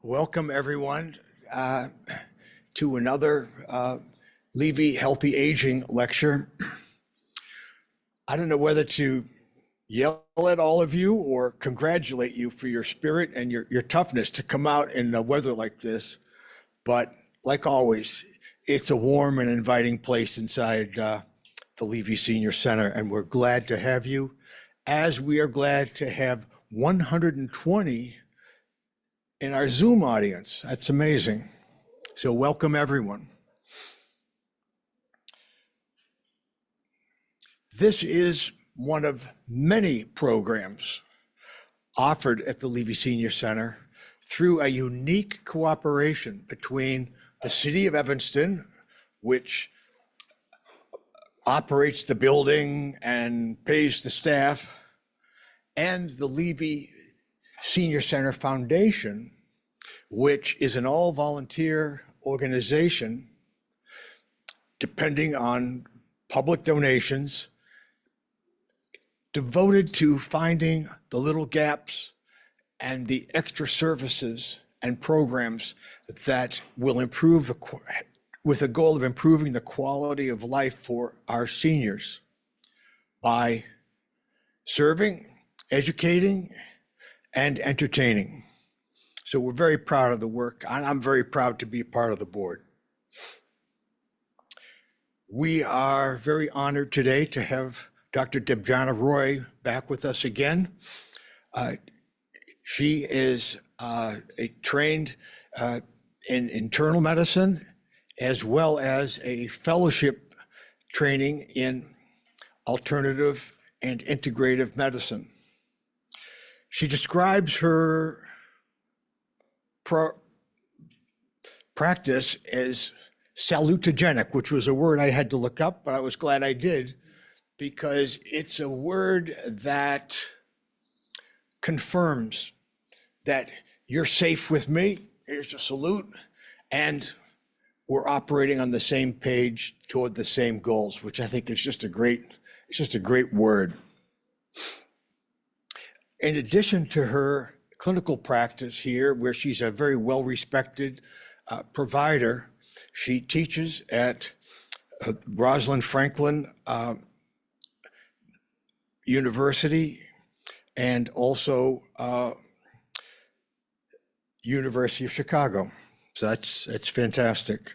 Welcome everyone to another Levy Healthy Aging lecture. I don't know whether to yell at all of you or congratulate you for your spirit and your toughness to come out in the weather like this. But like always, it's a warm and inviting place inside the Levy Senior Center, and we're glad to have you, as we are glad to have 120 in our Zoom audience. That's amazing. So welcome everyone. This is one of many programs offered at the Levy Senior Center through a unique cooperation between the City of Evanston, which operates the building and pays the staff, and the Levy Senior Center Foundation, which is an all-volunteer organization depending on public donations, devoted to finding the little gaps and the extra services and programs that will improve, with the goal of improving the quality of life for our seniors by serving, educating, and entertaining. So we're very proud of the work, and I'm very proud to be a part of the board. We are very honored today to have Dr. Debjani Roy back with us again. She is trained in internal medicine, as well as a fellowship training in alternative and integrative medicine. She describes her practice as salutogenic, which was a word I had to look up, but I was glad I did, because it's a word that confirms that you're safe with me, here's a salute, and we're operating on the same page toward the same goals, which I think is just a great word. In addition to her clinical practice here, where she's a very well-respected provider, she teaches at Rosalind Franklin University and also University of Chicago. So that's fantastic.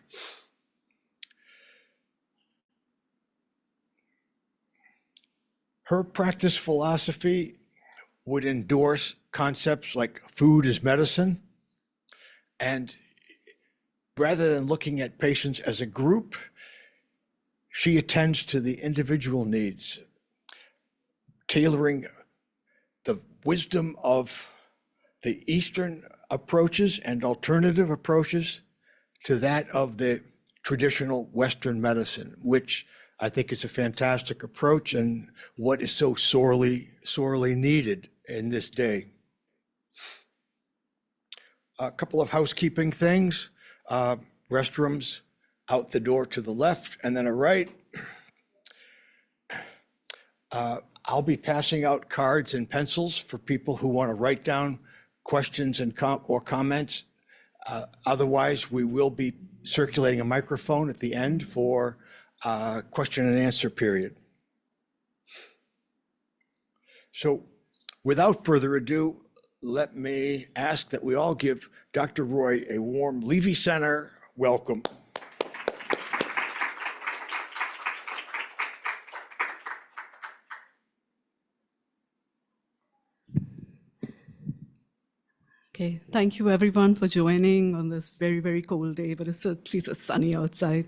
Her practice philosophy would endorse concepts like food is medicine, and rather than looking at patients as a group, she attends to the individual needs, tailoring the wisdom of the Eastern approaches and alternative approaches to that of the traditional Western medicine, which I think is a fantastic approach and what is so sorely needed in this day. A couple of housekeeping things. Restrooms out the door to the left and then a right. I'll be passing out cards and pencils for people who want to write down questions and or comments. Otherwise, we will be circulating a microphone at the end for question and answer period. So without further ado, let me ask that we all give Dr. Roy a warm Levy Center welcome. Okay, thank you everyone for joining on this very, very cold day, but it's at least it's sunny outside.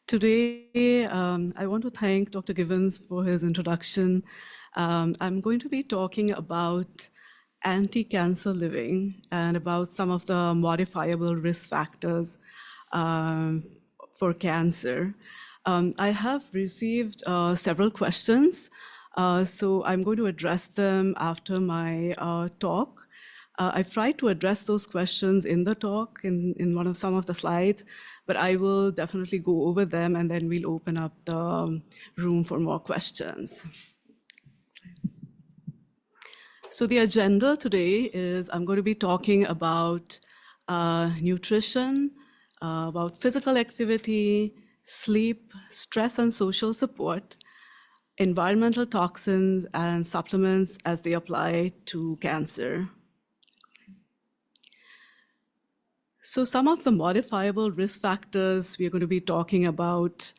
Today, I want to thank Dr. Givens for his introduction. I'm going to be talking about anti-cancer living and about some of the modifiable risk factors for cancer. I have received several questions, so I'm going to address them after my talk. I've tried to address those questions in the talk in some of the slides, but I will definitely go over them and then we'll open up the room for more questions. So the agenda today is I'm going to be talking about nutrition, about physical activity, sleep, stress and social support, environmental toxins, and supplements as they apply to cancer. So some of the modifiable risk factors we're going to be talking about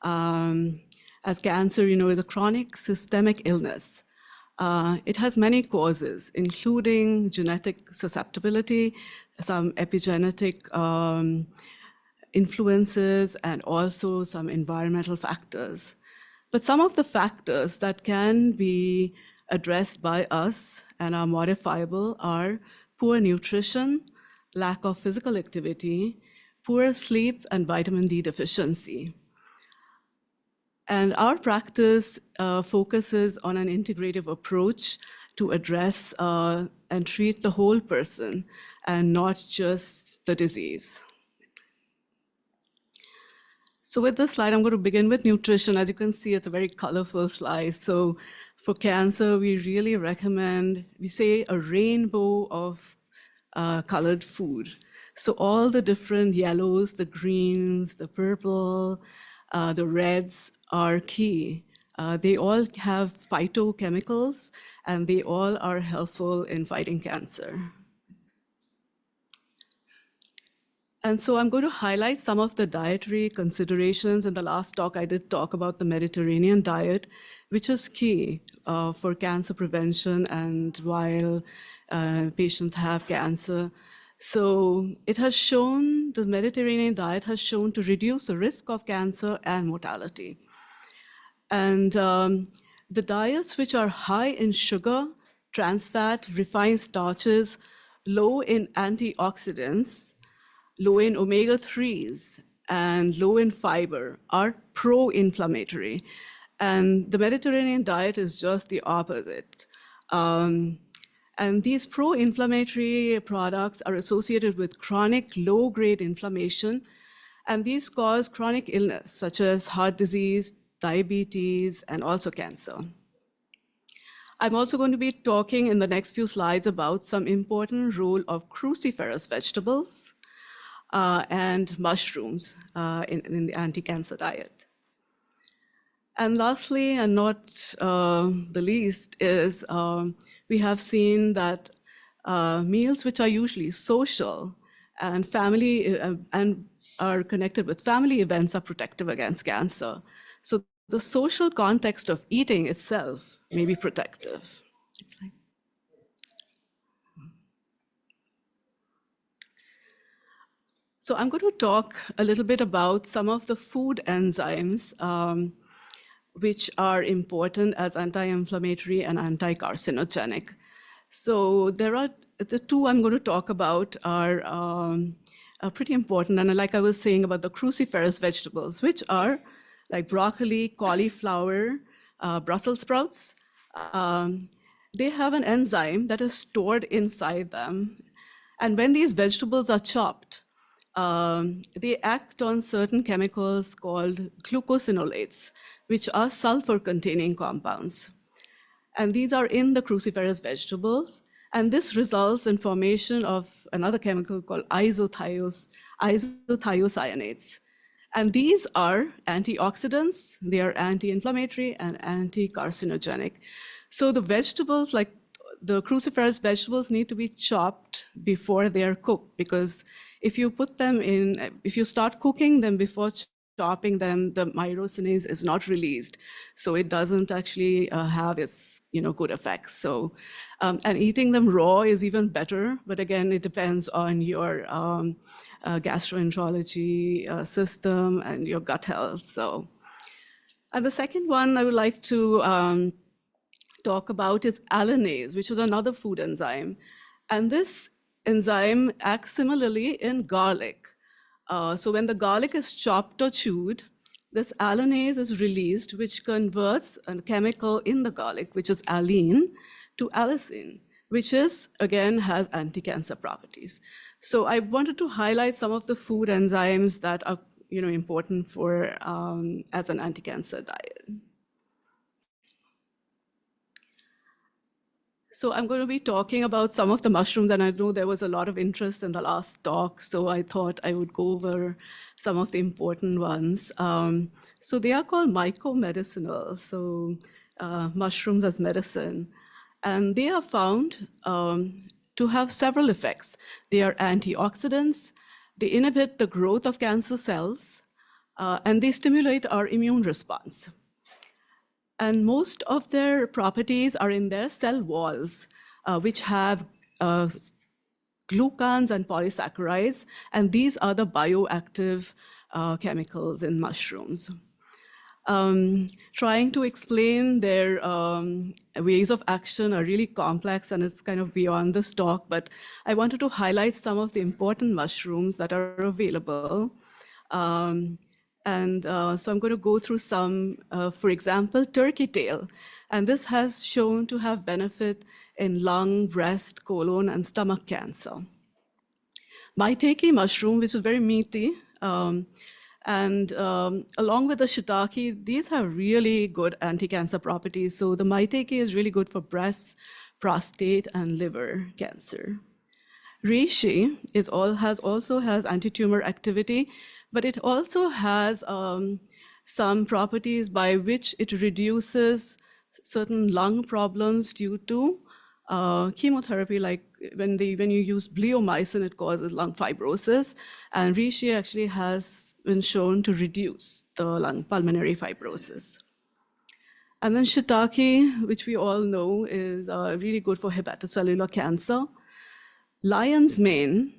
as cancer, is a chronic systemic illness. It has many causes, including genetic susceptibility, some epigenetic influences, and also some environmental factors. But some of the factors that can be addressed by us and are modifiable are poor nutrition, lack of physical activity, poor sleep, and vitamin D deficiency. And our practice focuses on an integrative approach to address and treat the whole person and not just the disease. So with this slide, I'm going to begin with nutrition. As you can see, it's a very colorful slide. So for cancer, we really recommend, we say, a rainbow of colored food. So all the different yellows, the greens, the purple, the reds are key. They all have phytochemicals, and they all are helpful in fighting cancer. And so I'm going to highlight some of the dietary considerations. In the last talk, I did talk about the Mediterranean diet, which is key for cancer prevention and while patients have cancer. So it has shown, the Mediterranean diet has shown to reduce the risk of cancer and mortality. And the diets which are high in sugar, trans fat, refined starches, low in antioxidants, low in omega-3s, and low in fiber are pro-inflammatory. And the Mediterranean diet is just the opposite. And these pro-inflammatory products are associated with chronic low-grade inflammation, and these cause chronic illness, such as heart disease, diabetes, and also cancer. I'm also going to be talking in the next few slides about some important role of cruciferous vegetables and mushrooms in the anti-cancer diet. And lastly, and not the least, is we have seen that meals which are usually social and family and are connected with family events are protective against cancer. So the social context of eating itself may be protective. So I'm going to talk a little bit about some of the food enzymes which are important as anti-inflammatory and anti-carcinogenic. So there are the two I'm going to talk about are pretty important. And like I was saying about the cruciferous vegetables, which are like broccoli, cauliflower, Brussels sprouts. They have an enzyme that is stored inside them. And when these vegetables are chopped, they act on certain chemicals called glucosinolates, which are sulfur-containing compounds. And these are in the cruciferous vegetables. And this results in formation of another chemical called isothiocyanates. And these are antioxidants, they are anti-inflammatory and anti-carcinogenic. So the vegetables, like the cruciferous vegetables, need to be chopped before they are cooked, because if you put them in, if you start cooking them before chopping them, the myrosinase is not released. So it doesn't actually have its good effects. So, and eating them raw is even better, but again, it depends on your gastroenterology system and your gut health. So, and the second one I would like to talk about is alanase, which is another food enzyme. And this enzyme acts similarly in garlic. So when the garlic is chopped or chewed, this alanase is released, which converts a chemical in the garlic, which is allicin, to allicin, which is, again, has anti-cancer properties. So I wanted to highlight some of the food enzymes that are important for as an anti-cancer diet. So I'm going to be talking about some of the mushrooms, and I know there was a lot of interest in the last talk, so I thought I would go over some of the important ones. So they are called mycomedicinal, so mushrooms as medicine. And they are found to have several effects. They are antioxidants, they inhibit the growth of cancer cells, and they stimulate our immune response. And most of their properties are in their cell walls, which have glucans and polysaccharides, and these are the bioactive chemicals in mushrooms. Trying to explain their ways of action are really complex, and it's kind of beyond this talk, but I wanted to highlight some of the important mushrooms that are available. So I'm going to go through some, for example, turkey tail. And this has shown to have benefit in lung, breast, colon, and stomach cancer. Maitake mushroom, which is very meaty, along with the shiitake, these have really good anti-cancer properties. So the maitake is really good for breast, prostate, and liver cancer. Reishi also has anti-tumor activity, but it also has some properties by which it reduces certain lung problems due to chemotherapy, like when you use bleomycin, it causes lung fibrosis, and reishi actually has been shown to reduce the lung pulmonary fibrosis. And then shiitake, which we all know is really good for hepatocellular cancer. Lion's mane,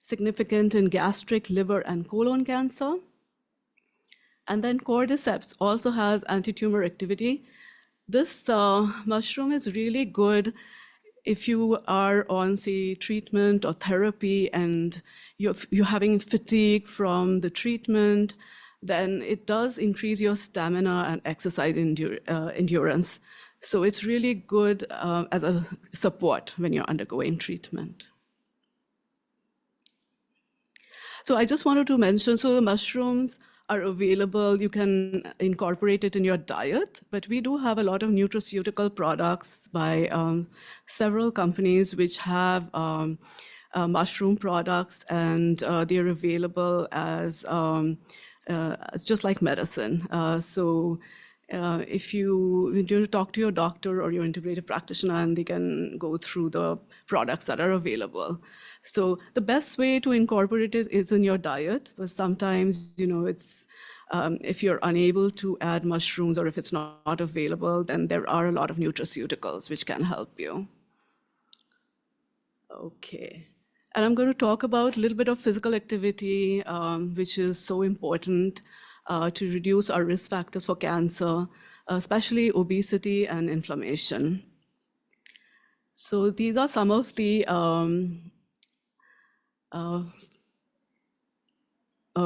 significant in gastric, liver, and colon cancer. And then cordyceps also has anti-tumor activity. This mushroom is really good if you are on, say, treatment or therapy and you're having fatigue from the treatment, then it does increase your stamina and exercise endurance. So it's really good as a support when you're undergoing treatment. So I just wanted to mention, so the mushrooms are available. You can incorporate it in your diet, but we do have a lot of nutraceutical products by several companies which have mushroom products, and they're available as just like medicine. If you talk to your doctor or your integrative practitioner, and they can go through the products that are available. So the best way to incorporate it is in your diet, but sometimes, it's if you're unable to add mushrooms or if it's not available, then there are a lot of nutraceuticals which can help you. Okay. And I'm going to talk about a little bit of physical activity, which is so important to reduce our risk factors for cancer, especially obesity and inflammation. So these are some of the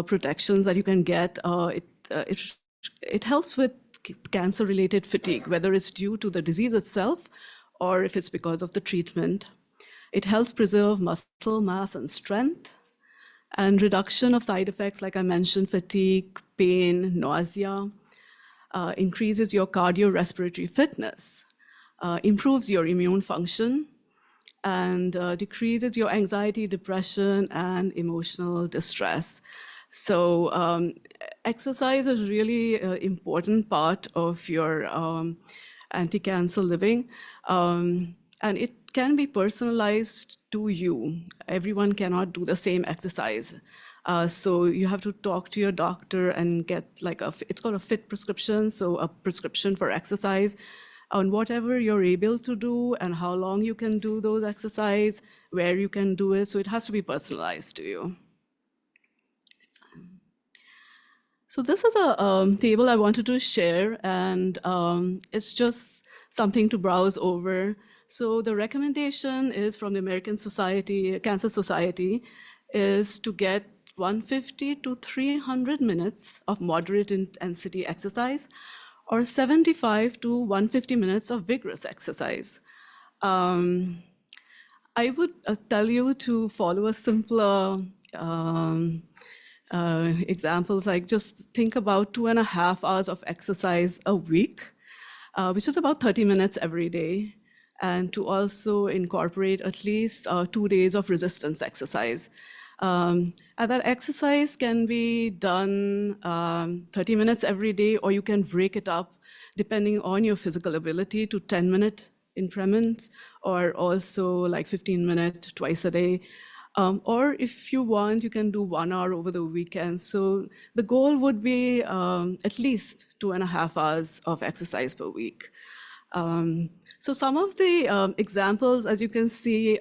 protections that you can get. It helps with cancer-related fatigue, whether it's due to the disease itself or if it's because of the treatment. It helps preserve muscle mass and strength, and reduction of side effects, like I mentioned, fatigue, pain, nausea, increases your cardiorespiratory fitness, improves your immune function, and decreases your anxiety, depression, and emotional distress. So exercise is really an important part of your anti-cancer living. And it can be personalized to you. Everyone cannot do the same exercise. So you have to talk to your doctor and get it's called a fit prescription, so a prescription for exercise on whatever you're able to do and how long you can do those exercise, where you can do it. So it has to be personalized to you. So this is a table I wanted to share, and it's just something to browse over. So the recommendation is from the American Cancer Society, is to get 150 to 300 minutes of moderate intensity exercise, or 75 to 150 minutes of vigorous exercise. I would tell you to follow a simpler examples, like just think about 2.5 hours of exercise a week, which is about 30 minutes every day. and to also incorporate at least 2 days of resistance exercise. And that exercise can be done 30 minutes every day, or you can break it up depending on your physical ability to 10-minute increments, or also like 15-minute twice a day. Or if you want, you can do 1 hour over the weekend. So the goal would be at least 2.5 hours of exercise per week. So some of the examples, as you can see,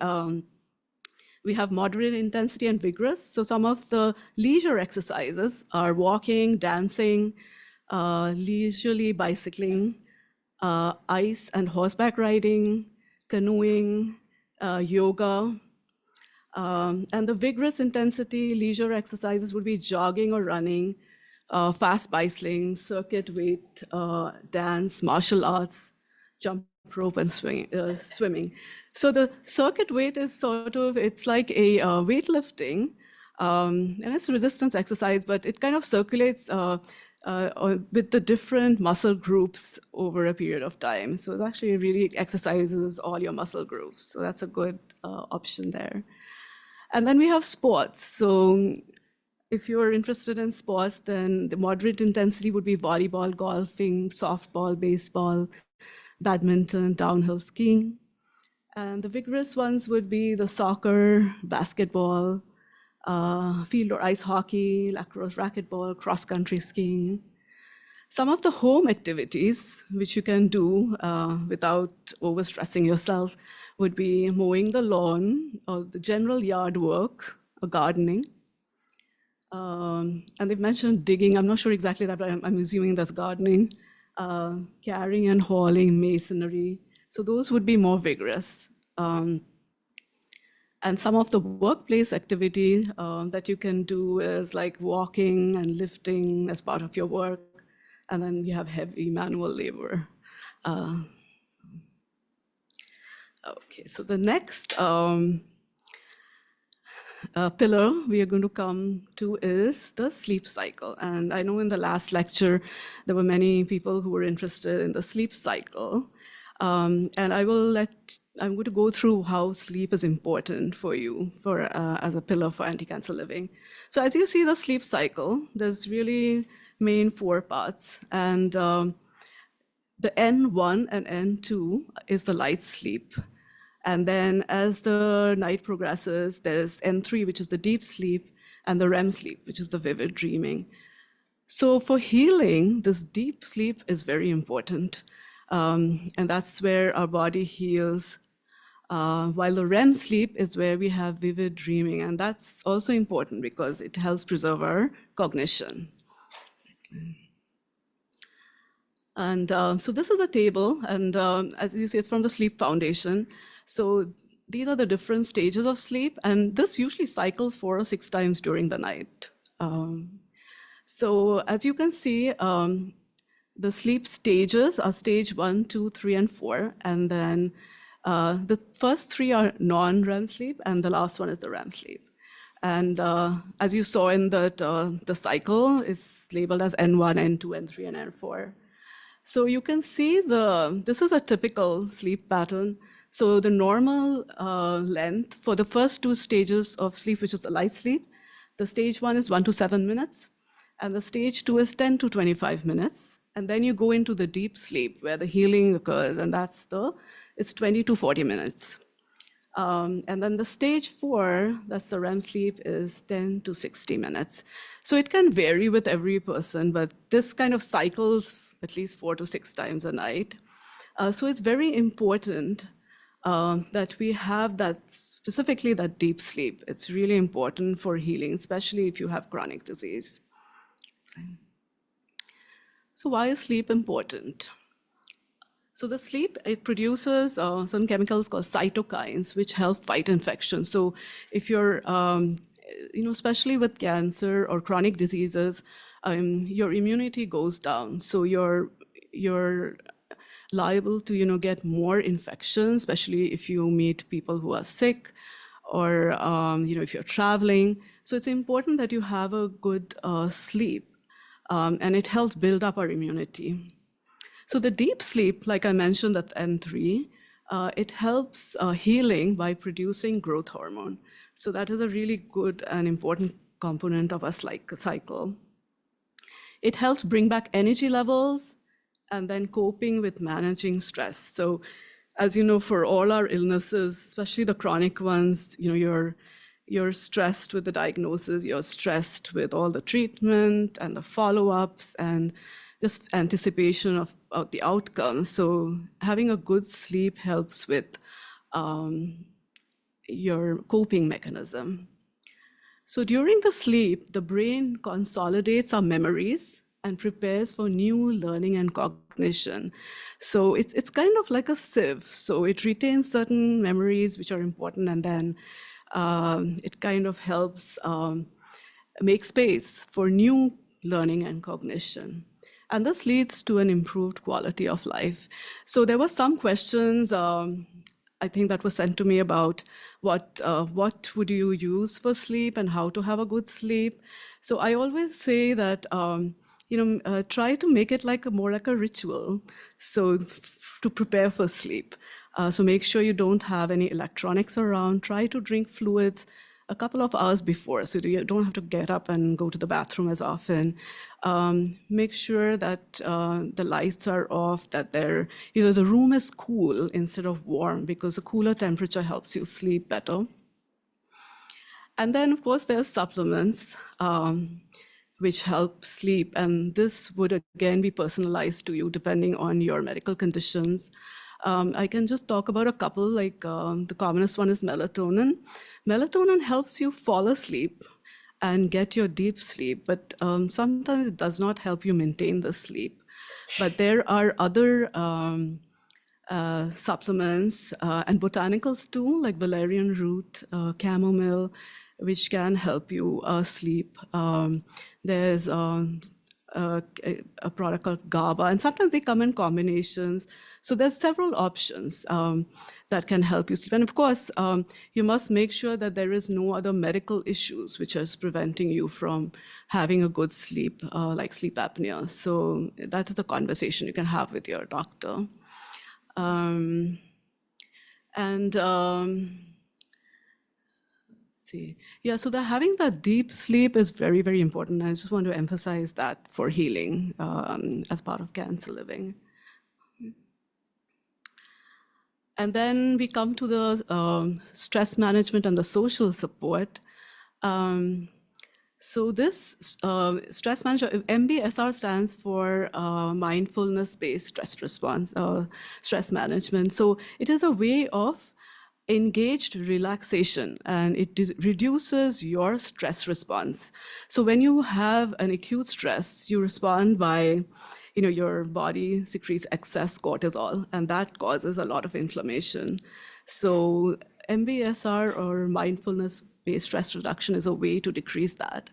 we have moderate intensity and vigorous. So some of the leisure exercises are walking, dancing, leisurely bicycling, ice and horseback riding, canoeing, yoga. And the vigorous intensity leisure exercises would be jogging or running, fast bicycling, circuit weight, dance, martial arts, jump rope, and swimming. So the circuit weight is sort of, it's like a weightlifting, and it's a resistance exercise, but it kind of circulates with the different muscle groups over a period of time. So it actually really exercises all your muscle groups. So that's a good option there. And then we have sports. So if you're interested in sports, then the moderate intensity would be volleyball, golfing, softball, baseball, badminton, downhill skiing. And the vigorous ones would be the soccer, basketball, field or ice hockey, lacrosse, racquetball, cross-country skiing. Some of the home activities which you can do without overstressing yourself would be mowing the lawn, or the general yard work, or gardening. And they've mentioned digging. I'm not sure exactly that, but I'm assuming that's gardening. Carrying and hauling, masonry. So those would be more vigorous. And some of the workplace activity that you can do is like walking and lifting as part of your work. And then you have heavy manual labor. Okay, so the next pillar we are going to come to is the sleep cycle. And I know in the last lecture, there were many people who were interested in the sleep cycle. And I'm going to go through how sleep is important for you as a pillar for anti-cancer living. So as you see the sleep cycle, there's really main 4 parts. And the N1 and N2 is the light sleep. And then as the night progresses, there's N3, which is the deep sleep, and the REM sleep, which is the vivid dreaming. So for healing, this deep sleep is very important. And that's where our body heals, while the REM sleep is where we have vivid dreaming. And that's also important because it helps preserve our cognition. And so this is a table, and as you see, it's from the Sleep Foundation. So these are the different stages of sleep, and this usually cycles 4 or 6 times during the night. So as you can see, the sleep stages are stage 1, 2, 3, and 4, and then the first 3 are non-REM sleep, and the last one is the REM sleep. And as you saw in that, the cycle is labeled as N1, N2, N3, and N4. So you can see this is a typical sleep pattern. So the normal length for the first 2 stages of sleep, which is the light sleep, the stage 1 is 1 to 7 minutes, and the stage 2 is 10 to 25 minutes. And then you go into the deep sleep where the healing occurs, and it's 20 to 40 minutes. And then the stage 4, that's the REM sleep, is 10 to 60 minutes. So it can vary with every person, but this kind of cycles at least 4 to 6 times a night. So it's very important that we have that, specifically that deep sleep. It's really important for healing, especially if you have chronic disease. So why is sleep important? So the sleep, it produces some chemicals called cytokines, which help fight infection. So if you're, especially with cancer or chronic diseases, your immunity goes down. So you're liable to, get more infections, especially if you meet people who are sick or, if you're traveling. So it's important that you have a good sleep, and it helps build up our immunity. So the deep sleep, like I mentioned at N3, it helps healing by producing growth hormone. So that is a really good and important component of a cycle. It helps bring back energy levels and then coping with managing stress. So as you know, for all our illnesses, especially the chronic ones, you're stressed with the diagnosis, you're stressed with all the treatment and the follow-ups and just anticipation of the outcome. So having a good sleep helps with your coping mechanism. So during the sleep, the brain consolidates our memories and prepares for new learning and cognition. So it's kind of like a sieve. So it retains certain memories which are important, and then it kind of helps make space for new learning and cognition. And this leads to an improved quality of life. So there were some questions I think that was sent to me about what would you use for sleep and how to have a good sleep. So I always say that try to make it more like a ritual. So to prepare for sleep. So make sure you don't have any electronics around. Try to drink fluids a couple of hours before, so you don't have to get up and go to the bathroom as often. Make sure that the lights are off, that the room is cool instead of warm, because a cooler temperature helps you sleep better. And then, of course, there's supplements which help sleep, and this would again be personalized to you depending on your medical conditions. I can just talk about a couple, the commonest one is melatonin. Melatonin helps you fall asleep and get your deep sleep, but sometimes it does not help you maintain the sleep. But there are other supplements and botanicals too, like valerian root, chamomile, which can help you sleep. There's a product called GABA, and sometimes they come in combinations. So there's several options that can help you sleep. And of course, you must make sure that there is no other medical issues which is preventing you from having a good sleep, like sleep apnea. So that is a conversation you can have with your doctor. Yeah, so having that deep sleep is very, very important. I just want to emphasize that for healing as part of cancer living. And then we come to the stress management and the social support. So this stress management, MBSR stands for mindfulness-based stress response, stress management. So it is a way of engaged relaxation, and it reduces your stress response. So when you have an acute stress, you respond by, your body secretes excess cortisol, and that causes a lot of inflammation. So MBSR, or mindfulness-based stress reduction, is a way to decrease that.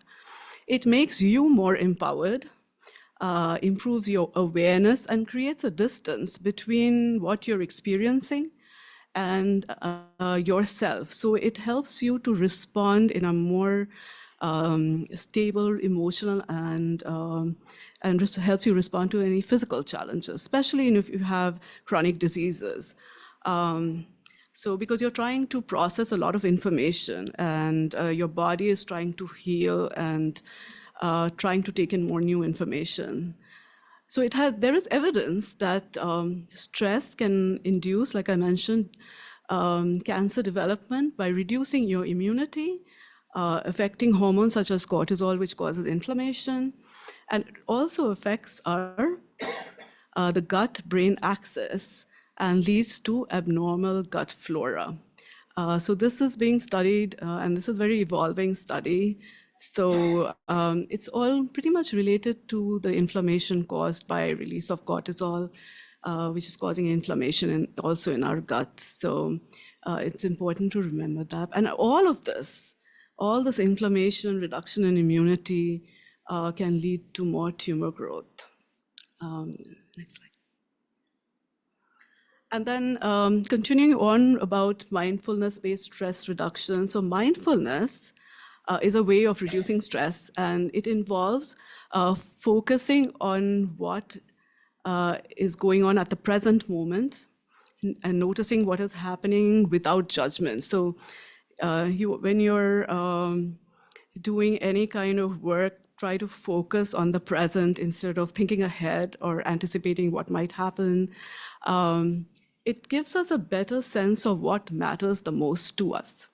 It makes you more empowered, improves your awareness, and creates a distance between what you're experiencing and yourself. So it helps you to respond in a more stable, emotional, and just helps you respond to any physical challenges, especially if you have chronic diseases. So because you're trying to process a lot of information, and your body is trying to heal and trying to take in more new information. So there is evidence that stress can induce, like I mentioned, cancer development by reducing your immunity, affecting hormones such as cortisol, which causes inflammation, and it also affects the gut-brain axis and leads to abnormal gut flora. So this is being studied, and this is a very evolving study. So it's all pretty much related to the inflammation caused by release of cortisol, which is causing inflammation also in our gut. So it's important to remember that. And all this inflammation, reduction in immunity can lead to more tumor growth. Next slide. And then continuing on about mindfulness-based stress reduction. So mindfulness is a way of reducing stress, and it involves focusing on what is going on at the present moment, and noticing what is happening without judgment. So when you're doing any kind of work, try to focus on the present instead of thinking ahead or anticipating what might happen. It gives us a better sense of what matters the most to us.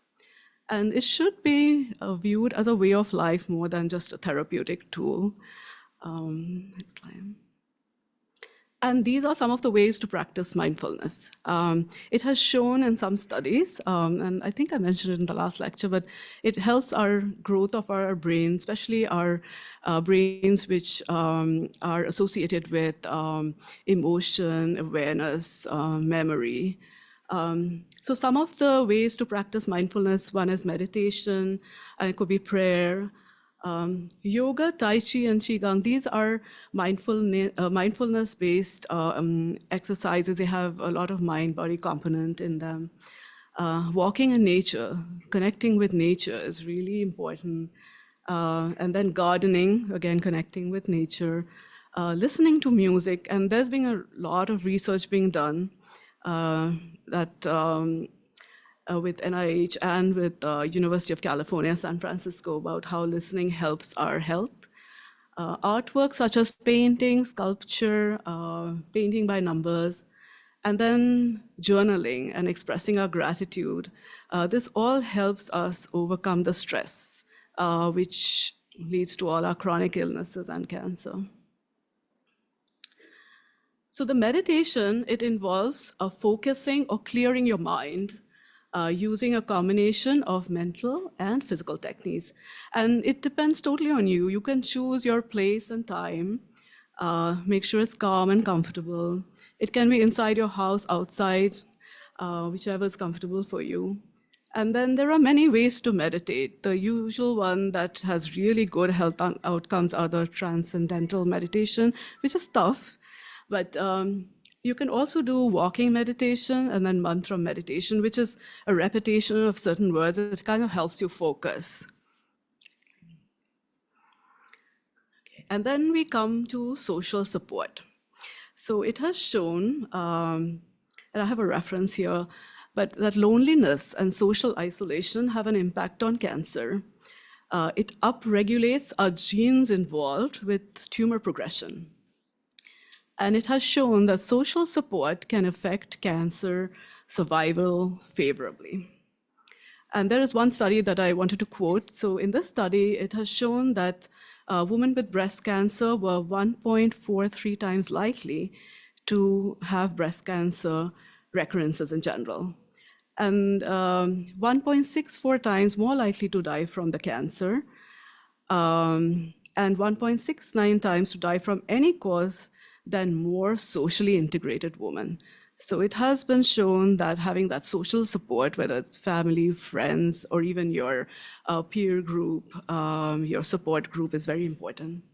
And it should be viewed as a way of life more than just a therapeutic tool. Next slide. And these are some of the ways to practice mindfulness. It has shown in some studies, and I think I mentioned it in the last lecture, but it helps our growth of our brain, especially our brains which are associated with emotion, awareness, memory. So some of the ways to practice mindfulness, one is meditation, and it could be prayer. Yoga, Tai Chi, and Qigong, these are mindfulness-based exercises. They have a lot of mind-body component in them. Walking in nature, connecting with nature is really important. And then gardening, again, connecting with nature. Listening to music, and there's been a lot of research being done with NIH and with University of California, San Francisco, about how listening helps our health. Artwork such as painting, sculpture, painting by numbers, and then journaling and expressing our gratitude. This all helps us overcome the stress, which leads to all our chronic illnesses and cancer. So the meditation, it involves focusing or clearing your mind, using a combination of mental and physical techniques. And it depends totally on you. You can choose your place and time, make sure it's calm and comfortable. It can be inside your house, outside, whichever is comfortable for you. And then there are many ways to meditate. The usual one that has really good health outcomes are the transcendental meditation, which is tough, but you can also do walking meditation and then mantra meditation, which is a repetition of certain words. It kind of helps you focus. Okay. And then we come to social support. So it has shown, and I have a reference here, but that loneliness and social isolation have an impact on cancer. It upregulates our genes involved with tumor progression. And it has shown that social support can affect cancer survival favorably. And there is one study that I wanted to quote. So in this study, it has shown that women with breast cancer were 1.43 times likely to have breast cancer recurrences in general, and 1.64 times more likely to die from the cancer, and 1.69 times to die from any cause than more socially integrated women. So it has been shown that having that social support, whether it's family, friends, or even your peer group, your support group, is very important.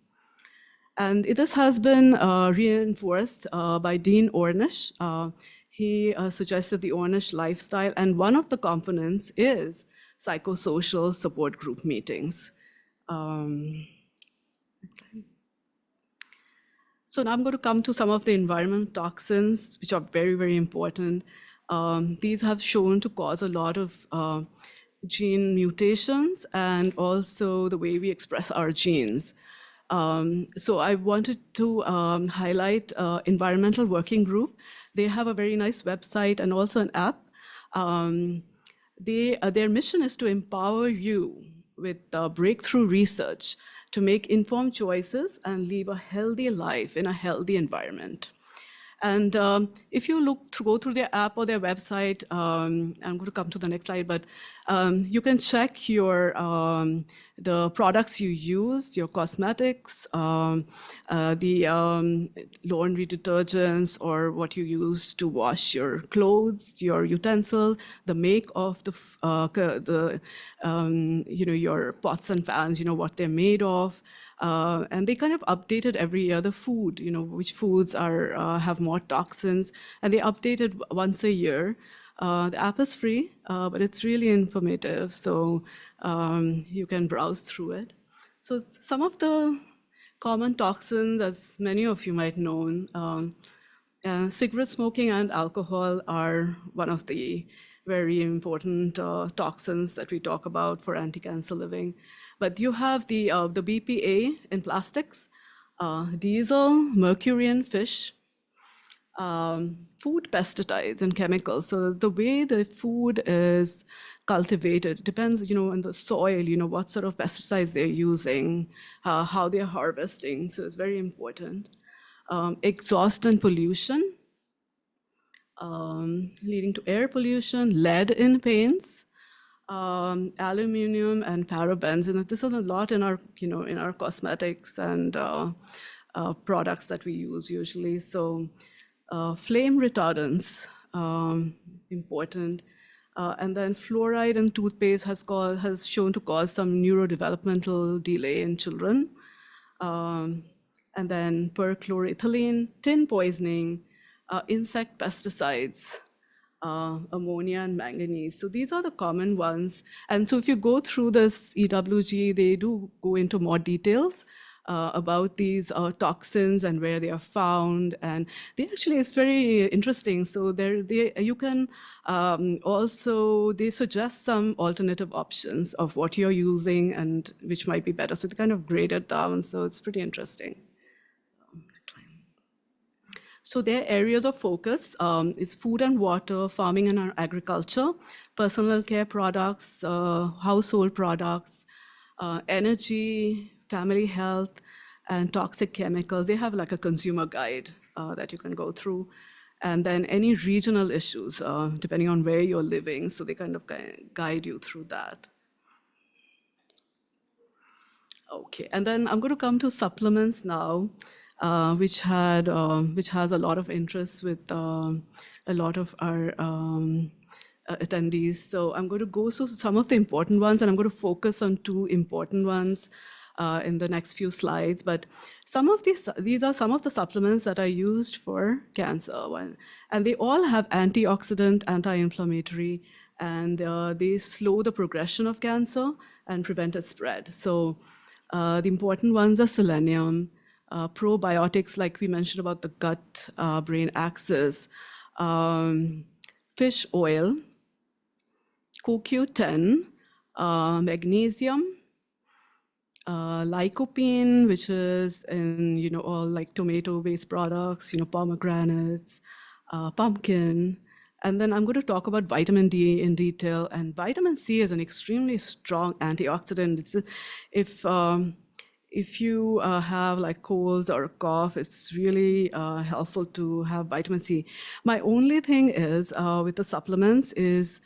And this has been reinforced by Dean Ornish. He suggested the Ornish lifestyle, and one of the components is psychosocial support group meetings. So now I'm going to come to some of the environmental toxins, which are very, very important. These have shown to cause a lot of gene mutations and also the way we express our genes. So I wanted to highlight Environmental Working Group. They have a very nice website and also an app. Their mission is to empower you with breakthrough research to make informed choices and live a healthy life in a healthy environment. And if you go through their app or their website, I'm going to come to the next slide, but you can check the products you use, your cosmetics, the laundry detergents, or what you use to wash your clothes, your utensils, the make of your pots and pans, what they're made of. And they kind of update it every year, the food, which foods have more toxins, and they update it once a year. The app is free, but it's really informative, so you can browse through it. So some of the common toxins, as many of you might know, Cigarette smoking and alcohol are one of the very important toxins that we talk about for anti-cancer living. But you have the BPA in plastics, diesel, mercury in fish, food pesticides and chemicals. So the way the food is cultivated depends, on the soil, what sort of pesticides they're using, how they're harvesting. So it's very important. Exhaust and pollution, leading to air pollution, lead in paints, aluminum and parabens. And this is a lot in our, in our cosmetics and products that we use usually. So flame retardants, important. And then fluoride in toothpaste has shown to cause some neurodevelopmental delay in children. And then perchloroethylene, tin poisoning, insect pesticides, ammonia and manganese. So these are the common ones. And so if you go through this EWG, they do go into more details about these toxins and where they are found. And it's very interesting. So you can also, they suggest some alternative options of what you're using and which might be better. So they kind of grade it down. So it's pretty interesting. So their areas of focus is food and water, farming and agriculture, personal care products, household products, energy, family health, and toxic chemicals. They have like a consumer guide that you can go through. And then any regional issues, depending on where you're living. So they kind of guide you through that. Okay, and then I'm going to come to supplements now. Which has a lot of interest with a lot of our attendees. So I'm going to go through some of the important ones, and I'm going to focus on two important ones in the next few slides. But some of these are some of the supplements that are used for cancer, and they all have antioxidant, anti-inflammatory, and they slow the progression of cancer and prevent its spread. So the important ones are selenium, probiotics, like we mentioned about the gut-brain axis, fish oil, CoQ10, magnesium, lycopene, which is in all like tomato-based products, pomegranates, pumpkin. And then I'm going to talk about vitamin D in detail. And vitamin C is an extremely strong antioxidant. If you have like colds or a cough, it's really helpful to have vitamin C. My only thing is with the supplements is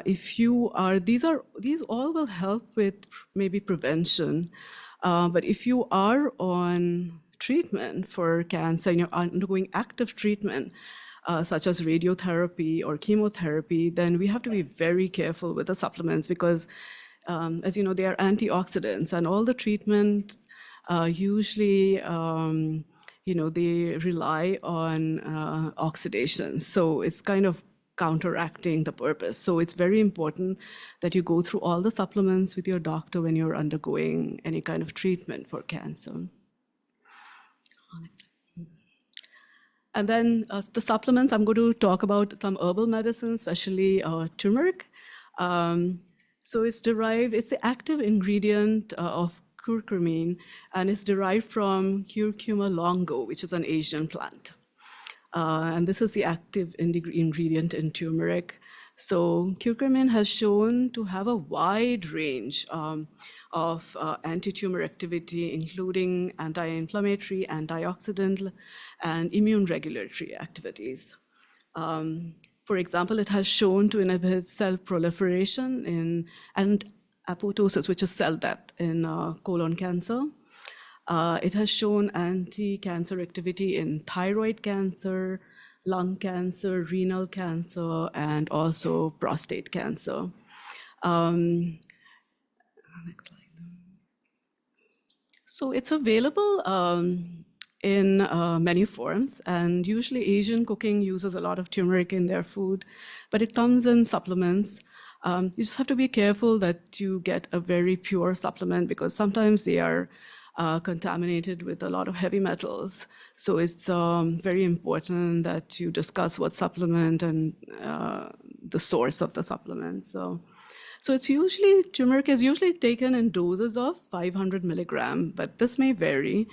these all will help with maybe prevention. But if you are on treatment for cancer and you're undergoing active treatment, such as radiotherapy or chemotherapy, then we have to be very careful with the supplements because as you know, they are antioxidants, and all the treatment usually, they rely on oxidation. So it's kind of counteracting the purpose. So it's very important that you go through all the supplements with your doctor when you're undergoing any kind of treatment for cancer. And then the supplements, I'm going to talk about some herbal medicine, especially turmeric. So it's the active ingredient of curcumin, and it's derived from Curcuma longo, which is an Asian plant. And this is the active ingredient in turmeric. So curcumin has shown to have a wide range of anti-tumor activity, including anti-inflammatory, antioxidant, and immune regulatory activities. For example, it has shown to inhibit cell proliferation and apoptosis, which is cell death in colon cancer. It has shown anti-cancer activity in thyroid cancer, lung cancer, renal cancer, and also prostate cancer. Next slide. So it's available in many forms, and usually Asian cooking uses a lot of turmeric in their food, but it comes in supplements. You just have to be careful that you get a very pure supplement because sometimes they are contaminated with a lot of heavy metals. So it's very important that you discuss what supplement and the source of the supplement. So it's usually, turmeric is usually taken in doses of 500 milligram, but this may vary.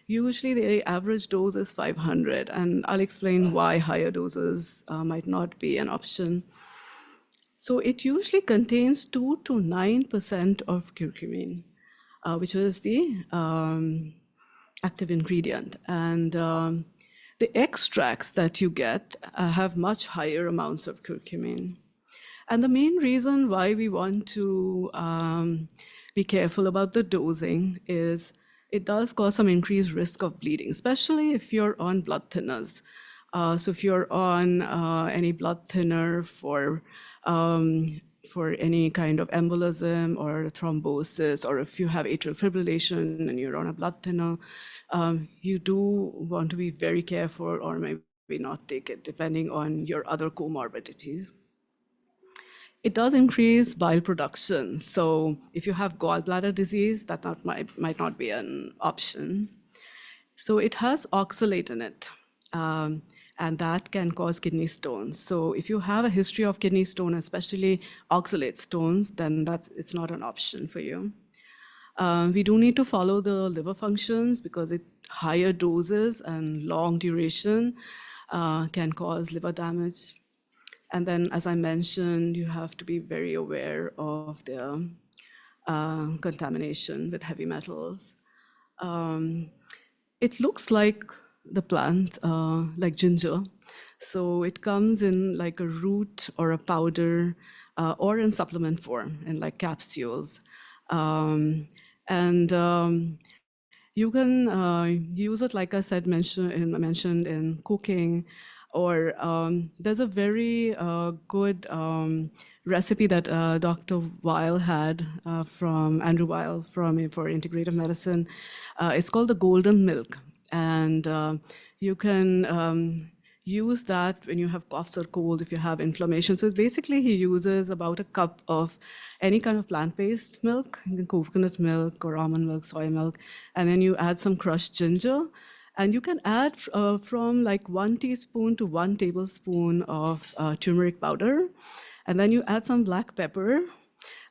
Usually the average dose is 500, and I'll explain why higher doses might not be an option. So it usually contains 2 to 9% of curcumin, which is the active ingredient. And the extracts that you get have much higher amounts of curcumin. And the main reason why we want to be careful about the dosing is it does cause some increased risk of bleeding, especially if you're on blood thinners. So if you're on any blood thinner for any kind of embolism or thrombosis, or if you have atrial fibrillation and you're on a blood thinner, you do want to be very careful or maybe not take it, depending on your other comorbidities. It does increase bile production. So if you have gallbladder disease, that might not be an option. So it has oxalate in it, and that can cause kidney stones. So if you have a history of kidney stone, especially oxalate stones, then it's not an option for you. We do need to follow the liver functions because higher doses and long duration can cause liver damage. And then, as I mentioned, you have to be very aware of the contamination with heavy metals. It looks like the plant, like ginger. So it comes in like a root or a powder or in supplement form, in like capsules. You can use it, like I said, mentioned in cooking, or there's a very good recipe that Dr. Weil had from Andrew Weil for Integrative Medicine. It's called the golden milk, and you can use that when you have coughs or cold, if you have inflammation. So basically, he uses about a cup of any kind of plant-based milk, coconut milk or almond milk, soy milk, and then you add some crushed ginger. And you can add from like 1 teaspoon to 1 tablespoon of turmeric powder. And then you add some black pepper.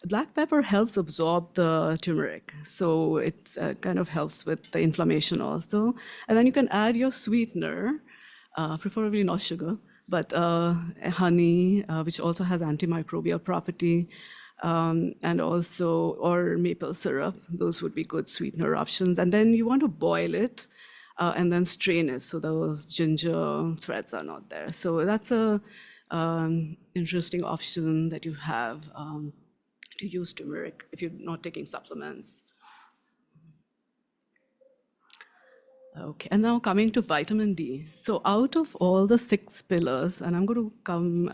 Black pepper helps absorb the turmeric. So it kind of helps with the inflammation also. And then you can add your sweetener, preferably not sugar, but honey, which also has antimicrobial property, and also, or maple syrup. Those would be good sweetener options. And then you want to boil it. And then strain it so those ginger threads are not there. So that's a interesting option that you have to use turmeric if you're not taking supplements. Okay, and now coming to vitamin D. So out of all the 6 pillars, and I'm going to come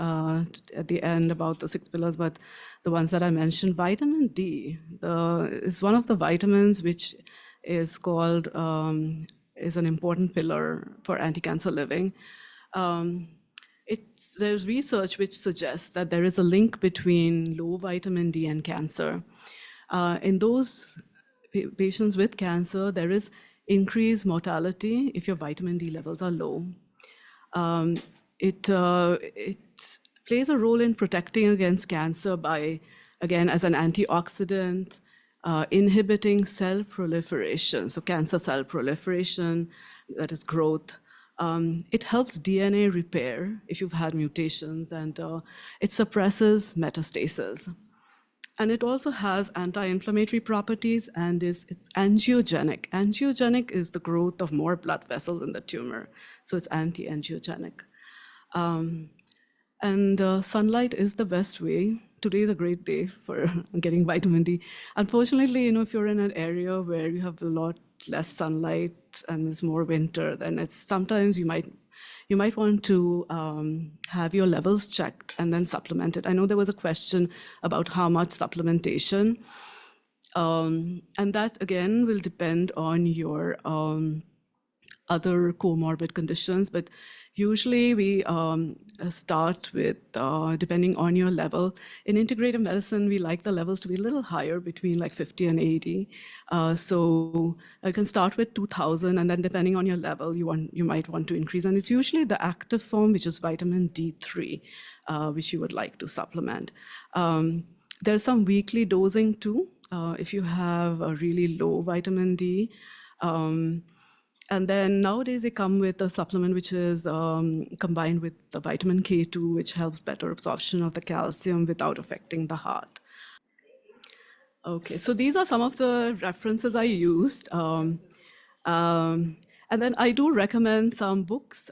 at the end about the 6 pillars, but the ones that I mentioned, vitamin D is one of the vitamins which is called is an important pillar for anti-cancer living. There's research which suggests that there is a link between low vitamin D and cancer. In those patients with cancer, there is increased mortality if your vitamin D levels are low. It plays a role in protecting against cancer by, again, as an antioxidant, inhibiting cell proliferation, so cancer cell proliferation, that is growth. It helps DNA repair if you've had mutations, and it suppresses metastasis. And it also has anti-inflammatory properties, and it's angiogenic. Angiogenic is the growth of more blood vessels in the tumor, so it's anti-angiogenic. Sunlight is the best way. Today is a great day for getting vitamin D. Unfortunately, if you're in an area where you have a lot less sunlight and it's more winter, then sometimes you might want to have your levels checked and then supplement it. I know there was a question about how much supplementation, and that again will depend on your other comorbid conditions, but Usually we start with, depending on your level. In integrative medicine, we like the levels to be a little higher, between like 50 and 80. So you can start with 2000, and then depending on your level, you might want to increase. And it's usually the active form, which is vitamin D3, which you would like to supplement. There's some weekly dosing too, if you have a really low vitamin D. And then nowadays they come with a supplement which is combined with the vitamin K2, which helps better absorption of the calcium without affecting the heart. Okay, so these are some of the references I used. And then I do recommend some books.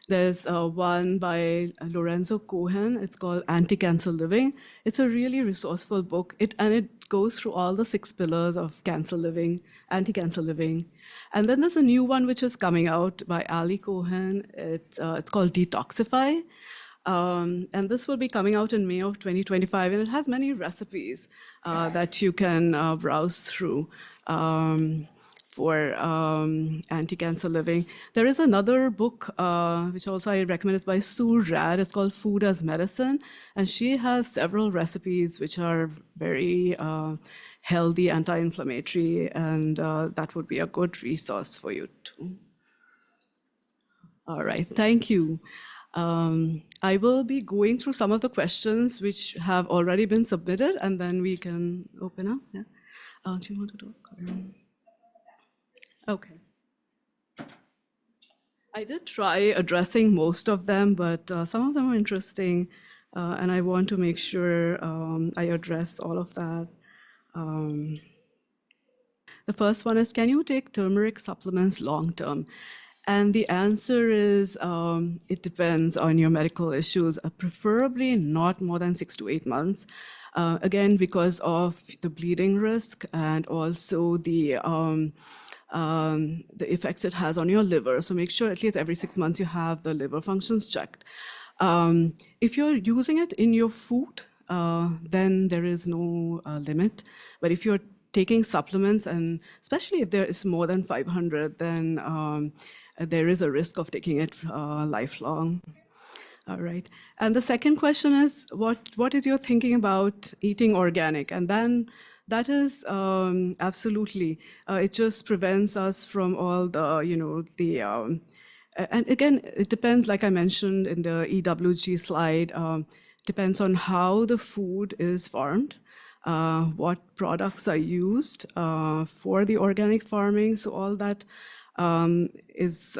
There's one by Lorenzo Cohen. It's called Anticancer Living. It's a really resourceful book. It goes through all the 6 pillars of cancer living, anti-cancer living. And then there's a new one which is coming out by Ali Cohen. It's called Detoxify. And this will be coming out in May of 2025, and it has many recipes that you can browse through for anti-cancer living. There is another book, which also I recommend. It's by Sue Rad. It's called Food as Medicine. And she has several recipes which are very healthy, anti-inflammatory, and that would be a good resource for you too. All right, thank you. I will be going through some of the questions which have already been submitted, and then we can open up. Yeah. Do you want to talk? Okay. I did try addressing most of them, but some of them are interesting, and I want to make sure I address all of that. The first one is, can you take turmeric supplements long term? And the answer is, it depends on your medical issues, preferably not more than 6 to 8 months. Again, because of the bleeding risk and also the effects it has on your liver. So make sure at least every 6 months you have the liver functions checked. If you're using it in your food, then there is no limit. But if you're taking supplements, and especially if there is more than 500, then there is a risk of taking it lifelong. All right. And the second question is, what is your thinking about eating organic? And then that is absolutely, it just prevents us from all the, and again, it depends, like I mentioned in the EWG slide, depends on how the food is farmed, what products are used for the organic farming. So all that is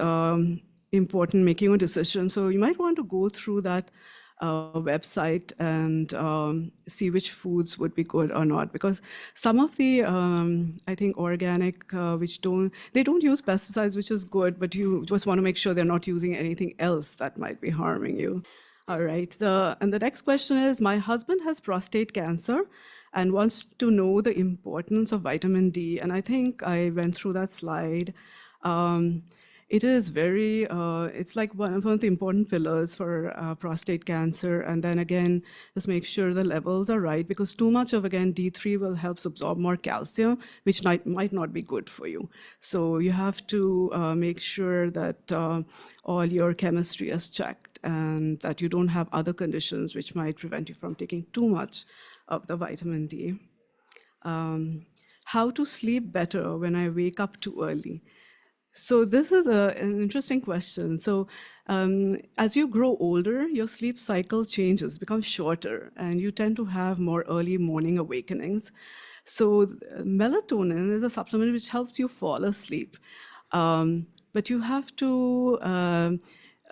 important, making a decision. So you might want to go through that website and see which foods would be good or not, because some of the I think organic they don't use pesticides, which is good, but you just want to make sure they're not using anything else that might be harming you. All right, and the next question is, my husband has prostate cancer and wants to know the importance of vitamin D. And I think I went through that slide. It is very, it's like one of the important pillars for prostate cancer. And then again, just make sure the levels are right, because too much of, again, D3 will help absorb more calcium, which might not be good for you. So you have to make sure that all your chemistry is checked and that you don't have other conditions which might prevent you from taking too much of the vitamin D. How to sleep better when I wake up too early? So this is an interesting question. So as you grow older, your sleep cycle changes, becomes shorter, and you tend to have more early morning awakenings. So melatonin is a supplement which helps you fall asleep. But you have to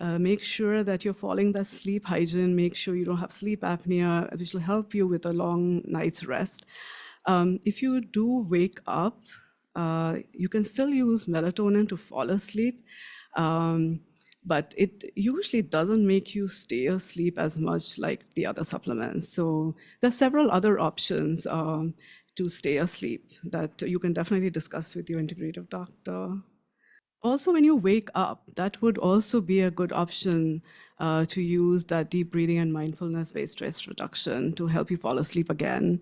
make sure that you're following that sleep hygiene, make sure you don't have sleep apnea, which will help you with a long night's rest. If you do wake up, you can still use melatonin to fall asleep, but it usually doesn't make you stay asleep as much like the other supplements. So there's several other options to stay asleep that you can definitely discuss with your integrative doctor. Also, when you wake up, that would also be a good option to use that deep breathing and mindfulness-based stress reduction to help you fall asleep again.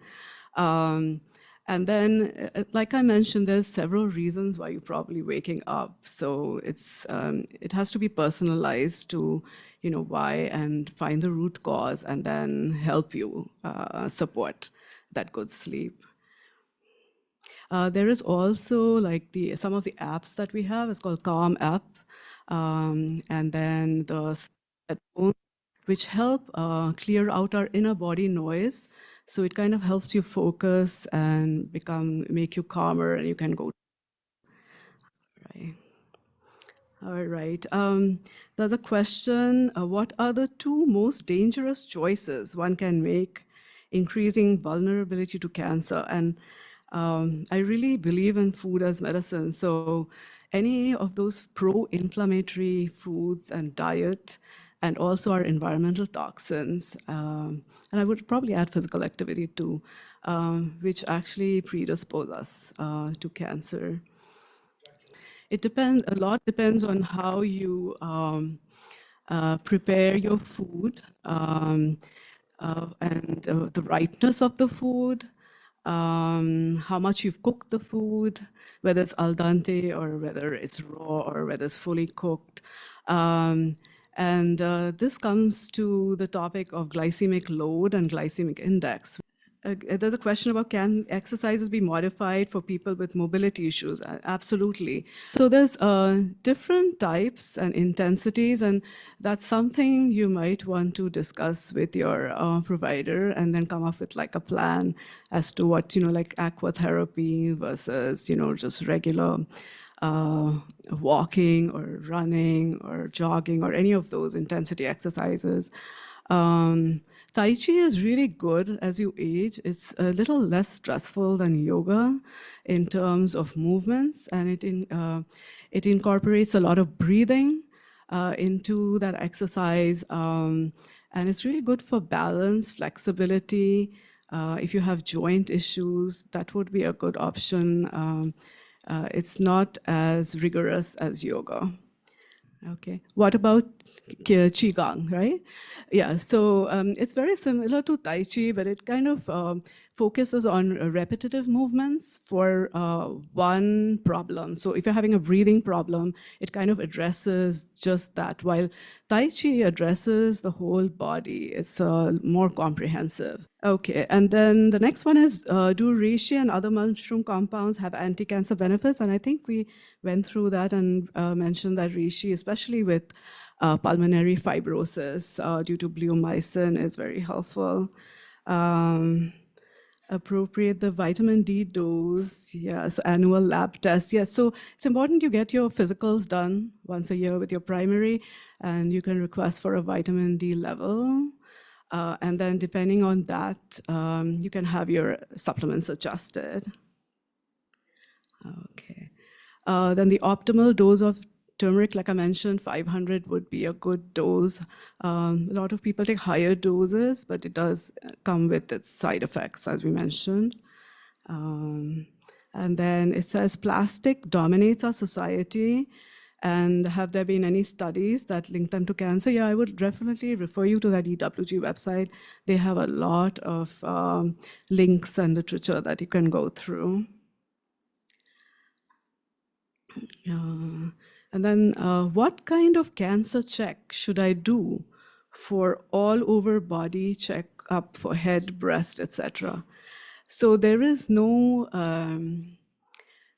And then, like I mentioned, there's several reasons why you're probably waking up. So it has to be personalized to, why, and find the root cause, and then help you support that good sleep. There is also like some of the apps that we have. It's called Calm app, and then which help clear out our inner body noise. So it kind of helps you focus and make you calmer, and you can go. Right. All right. There's a question. What are the two most dangerous choices one can make, increasing vulnerability to cancer? And I really believe in food as medicine. So any of those pro-inflammatory foods and diet, and also our environmental toxins, and I would probably add physical activity too, which actually predispose us to cancer. A lot depends on how you prepare your food, and the ripeness of the food, how much you've cooked the food, whether it's al dente or whether it's raw or whether it's fully cooked. And this comes to the topic of glycemic load and glycemic index. There's a question about, can exercises be modified for people with mobility issues? Absolutely. So there's different types and intensities, and that's something you might want to discuss with your provider, and then come up with like a plan as to what, like aquatherapy versus, just regular walking or running or jogging or any of those intensity exercises. Tai Chi is really good as you age. It's a little less stressful than yoga in terms of movements, and it incorporates a lot of breathing into that exercise. And it's really good for balance, flexibility. If you have joint issues, that would be a good option. It's not as rigorous as yoga. Okay. What about Qigong, right? Yeah, so it's very similar to Tai Chi, but it kind of focuses on repetitive movements for one problem. So if you're having a breathing problem, it kind of addresses just that, while Tai Chi addresses the whole body. It's more comprehensive. Okay, and then the next one is, do reishi and other mushroom compounds have anti-cancer benefits? And I think we went through that and mentioned that reishi, especially with pulmonary fibrosis due to bleomycin, is very helpful. Appropriate the vitamin D dose, yeah, so annual lab tests, yeah. So it's important you get your physicals done once a year with your primary, and you can request for a vitamin D level. And then depending on that, you can have your supplements adjusted. Okay. Then the optimal dose of turmeric, like I mentioned, 500 would be a good dose. A lot of people take higher doses, but it does come with its side effects, as we mentioned. And then it says plastic dominates our society. And have there been any studies that link them to cancer? Yeah, I would definitely refer you to that EWG website. They have a lot of links and literature that you can go through. And then what kind of cancer check should I do for all over body check-up for head, breast, etc.? So there is no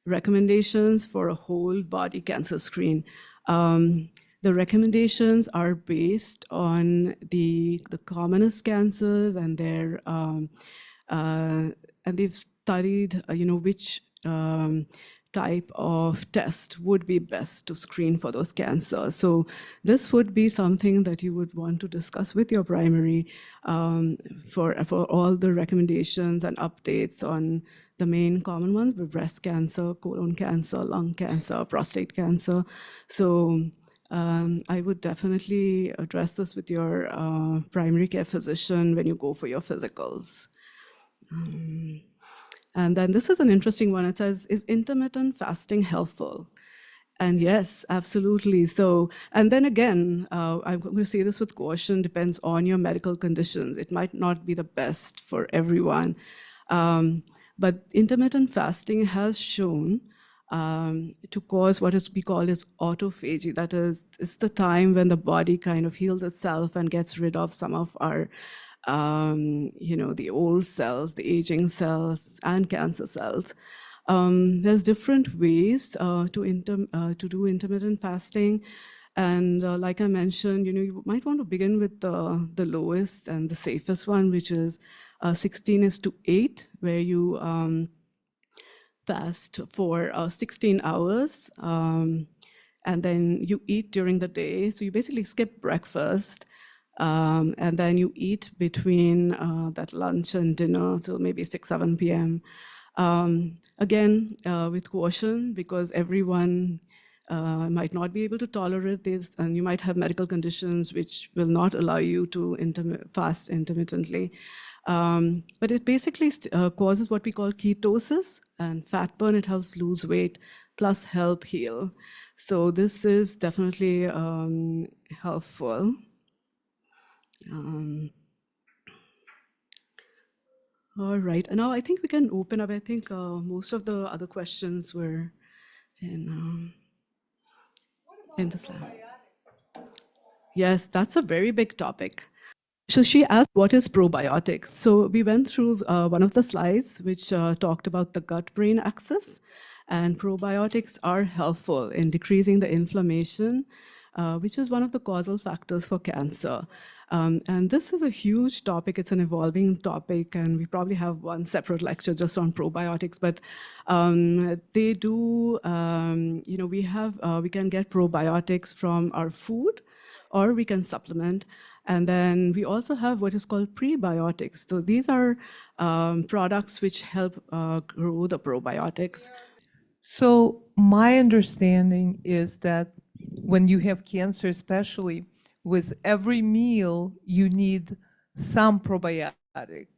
recommendations for a whole body cancer screen. The recommendations are based on the commonest cancers, and they've studied, which type of test would be best to screen for those cancers. So this would be something that you would want to discuss with your primary for all the recommendations and updates on the main common ones, with breast cancer, colon cancer, lung cancer, prostate cancer. So I would definitely address this with your primary care physician when you go for your physicals. And then this is an interesting one. It says, is intermittent fasting helpful? And yes, absolutely. So, and then again, I'm going to say this with caution, depends on your medical conditions. It might not be the best for everyone. But intermittent fasting has shown to cause what we call is autophagy. That is, it's the time when the body kind of heals itself and gets rid of some of our, the old cells, the aging cells, and cancer cells. There's different ways to do intermittent fasting. And like I mentioned, you might want to begin with the lowest and the safest one, which is 16:8, where you fast for 16 hours, and then you eat during the day. So you basically skip breakfast, and then you eat between that lunch and dinner till maybe 6, 7 p.m. Again, with caution, because everyone might not be able to tolerate this, and you might have medical conditions which will not allow you to fast intermittently. But it basically causes what we call ketosis and fat burn. It helps lose weight plus help heal. So this is definitely helpful. All right, and now I think we can open up. I think most of the other questions were in the slide. Yes, that's a very big topic. So she asked, what is probiotics? So we went through one of the slides which talked about the gut-brain axis, and probiotics are helpful in decreasing the inflammation, which is one of the causal factors for cancer. And this is a huge topic. It's an evolving topic, and we probably have one separate lecture just on probiotics. But they do, we can get probiotics from our food, or we can supplement. And then we also have what is called prebiotics. So these are products which help grow the probiotics. So my understanding is that when you have cancer, especially with every meal, you need some probiotics,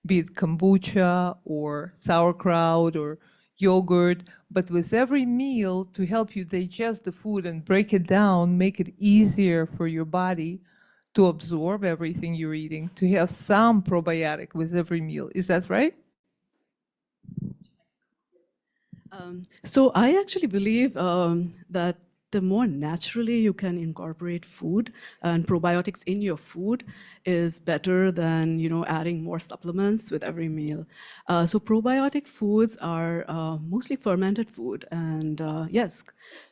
be it kombucha or sauerkraut or yogurt. But with every meal, to help you digest the food and break it down, make it easier for your body to absorb everything you're eating, to have some probiotic with every meal. Is that right? So I actually believe that the more naturally you can incorporate food and probiotics in your food is better than adding more supplements with every meal. So probiotic foods are mostly fermented food, and yes,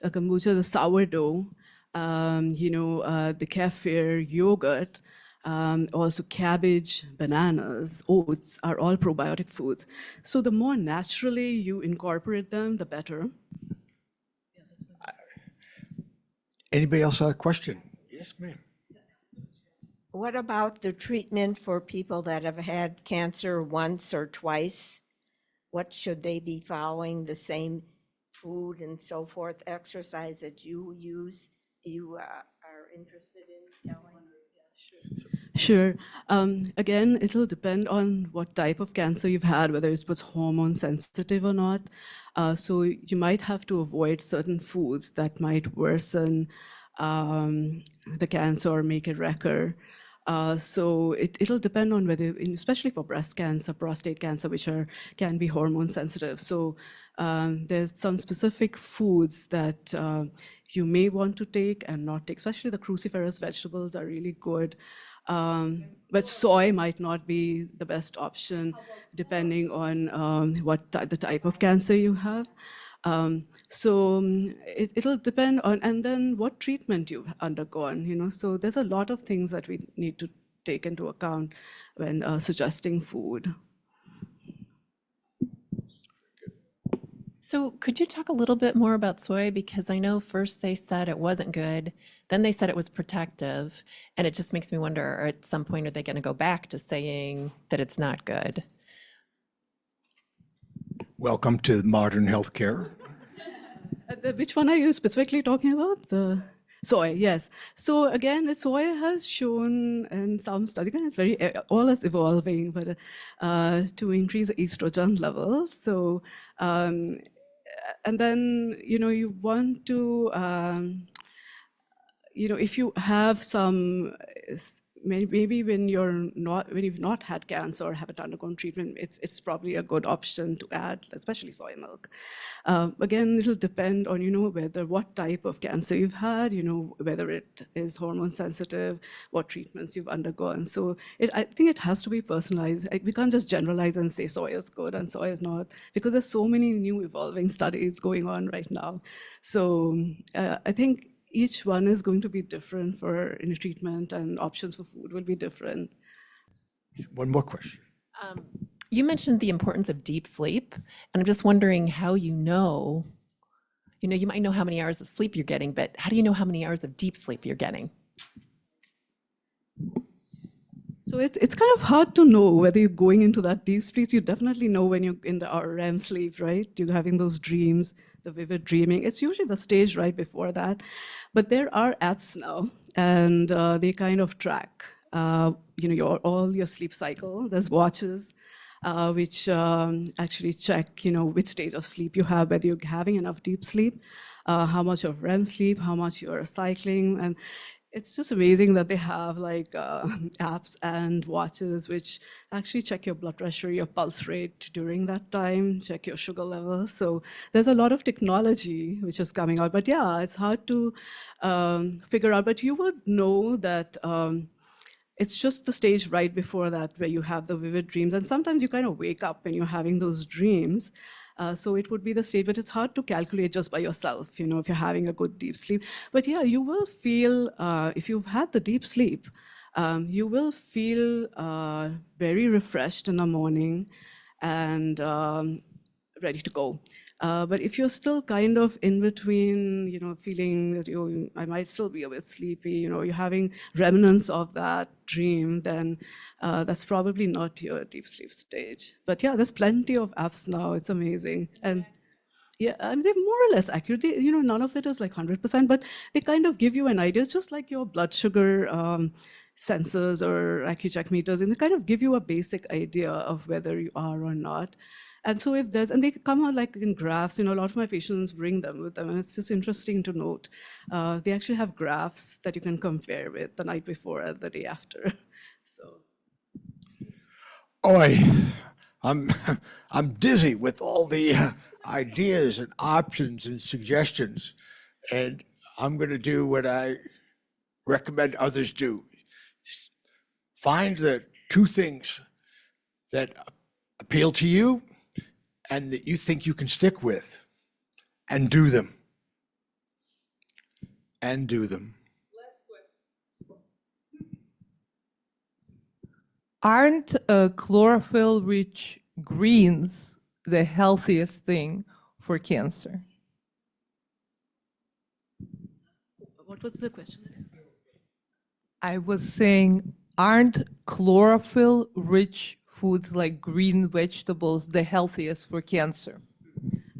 kombucha, the sourdough, the kefir, yogurt. Also cabbage, bananas, oats are all probiotic foods. So the more naturally you incorporate them, the better. Anybody else have a question? Yes, ma'am. What about the treatment for people that have had cancer once or twice? What should they be following? The same food and so forth, exercise that you use, you are interested in telling? Sure. Again, it'll depend on what type of cancer you've had, whether it was hormone sensitive or not. So you might have to avoid certain foods that might worsen the cancer or make it recur. So it'll depend on whether, especially for breast cancer, prostate cancer, which can be hormone sensitive. So there's some specific foods that you may want to take and not take, especially the cruciferous vegetables are really good. But soy might not be the best option depending on the type of cancer you have. So it'll depend on, and then what treatment you've undergone, so there's a lot of things that we need to take into account when suggesting food. So could you talk a little bit more about soy? Because I know first they said it wasn't good, then they said it was protective, and it just makes me wonder, at some point, are they going to go back to saying that it's not good? Welcome to modern healthcare. Which one are you specifically talking about? The soy, yes. So again, the soy has shown in some studies, again, it's all is evolving, but to increase estrogen levels. So, and then, you want to, if you have some maybe when you've not had cancer or haven't undergone treatment, it's probably a good option to add, especially soy milk. Again, it'll depend on, what type of cancer you've had, whether it is hormone sensitive, what treatments you've undergone. So I think it has to be personalized. We can't just generalize and say soy is good and soy is not, because there's so many new evolving studies going on right now. So I think each one is going to be different for any treatment, and options for food will be different. One more question. You mentioned the importance of deep sleep, and I'm just wondering how you might know how many hours of sleep you're getting, but how do you know how many hours of deep sleep you're getting? So it's kind of hard to know whether you're going into that deep sleep. You definitely know when you're in the REM sleep, right? You're having those dreams, the vivid dreaming. It's usually the stage right before that. But there are apps now, and they kind of track, all your sleep cycle. There's watches which actually check, which stage of sleep you have, whether you're having enough deep sleep, how much of REM sleep, how much you're cycling, and it's just amazing that they have apps and watches which actually check your blood pressure, your pulse rate during that time, check your sugar level. So there's a lot of technology which is coming out. But yeah, it's hard to figure out. But you would know that it's just the stage right before that where you have the vivid dreams. And sometimes you kind of wake up when you're having those dreams. So it would be the state, but it's hard to calculate just by yourself, if you're having a good deep sleep. But yeah, you will feel, if you've had the deep sleep, you will feel very refreshed in the morning and ready to go. But if you're still kind of in between, feeling that I might still be a bit sleepy, you're having remnants of that dream, then that's probably not your deep sleep stage. But yeah, there's plenty of apps now. It's amazing. And yeah, and they're more or less accurate. None of it is like 100%, but they kind of give you an idea. It's just like your blood sugar sensors or AccuCheck meters, and they kind of give you a basic idea of whether you are or not. And so and they come out like in graphs, a lot of my patients bring them with them, and it's just interesting to note. They actually have graphs that you can compare with the night before and the day after. So. I'm I'm dizzy with all the ideas and options and suggestions, and I'm going to do what I recommend others do. Find the two things that appeal to you and that you think you can stick with, and do them. And do them. Aren't chlorophyll-rich greens the healthiest thing for cancer? What was the question? I was saying, aren't chlorophyll-rich foods like green vegetables the healthiest for cancer?